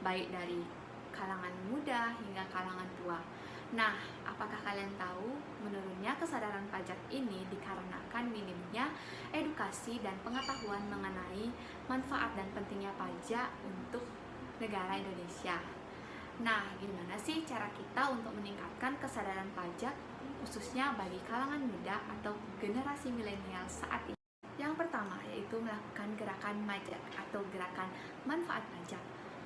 baik dari kalangan muda hingga kalangan tua. Nah, apakah kalian tahu menurunnya kesadaran pajak ini dikarenakan minimnya edukasi dan pengetahuan mengenai manfaat dan pentingnya pajak untuk negara Indonesia. Nah, gimana sih cara kita untuk meningkatkan kesadaran pajak khususnya bagi kalangan muda atau generasi milenial saat ini? Yang pertama yaitu melakukan gerakan pajak atau gerakan manfaat pajak.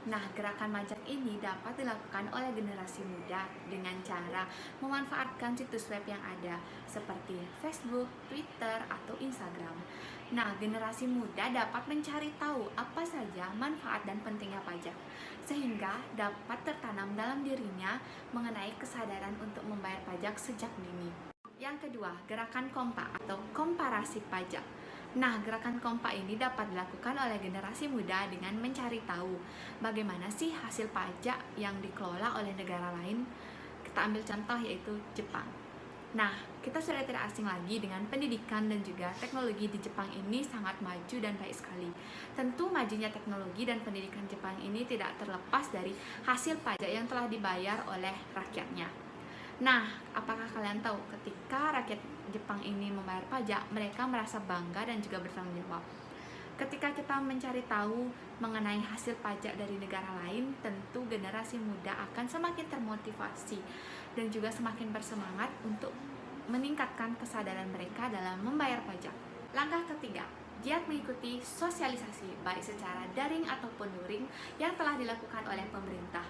Nah, gerakan pajak ini dapat dilakukan oleh generasi muda dengan cara memanfaatkan situs web yang ada seperti Facebook, Twitter, atau Instagram. Nah, generasi muda dapat mencari tahu apa saja manfaat dan pentingnya pajak, sehingga dapat tertanam dalam dirinya mengenai kesadaran untuk membayar pajak sejak dini. Yang kedua, gerakan kompa atau komparasi pajak. Nah, gerakan kompa ini dapat dilakukan oleh generasi muda dengan mencari tahu bagaimana sih hasil pajak yang dikelola oleh negara lain. Kita ambil contoh yaitu Jepang. Nah, kita sudah tidak asing lagi dengan pendidikan dan juga teknologi di Jepang ini sangat maju dan baik sekali. Tentu majunya teknologi dan pendidikan Jepang ini tidak terlepas dari hasil pajak yang telah dibayar oleh rakyatnya. Nah, apakah kalian tahu ketika rakyat Jepang ini membayar pajak, mereka merasa bangga dan juga bertanggung jawab. Ketika kita mencari tahu mengenai hasil pajak dari negara lain, tentu generasi muda akan semakin termotivasi dan juga semakin bersemangat untuk meningkatkan kesadaran mereka dalam membayar pajak. Langkah ketiga, giat mengikuti sosialisasi baik secara daring ataupun luring yang telah dilakukan oleh pemerintah.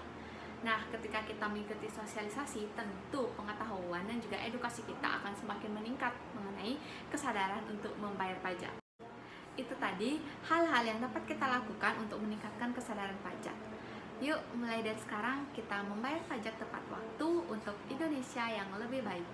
Nah, ketika kita mengikuti sosialisasi, tentu pengetahuan dan juga edukasi kita akan semakin meningkat mengenai kesadaran untuk membayar pajak. Itu tadi hal-hal yang dapat kita lakukan untuk meningkatkan kesadaran pajak. Yuk, mulai dari sekarang kita membayar pajak tepat waktu untuk Indonesia yang lebih baik.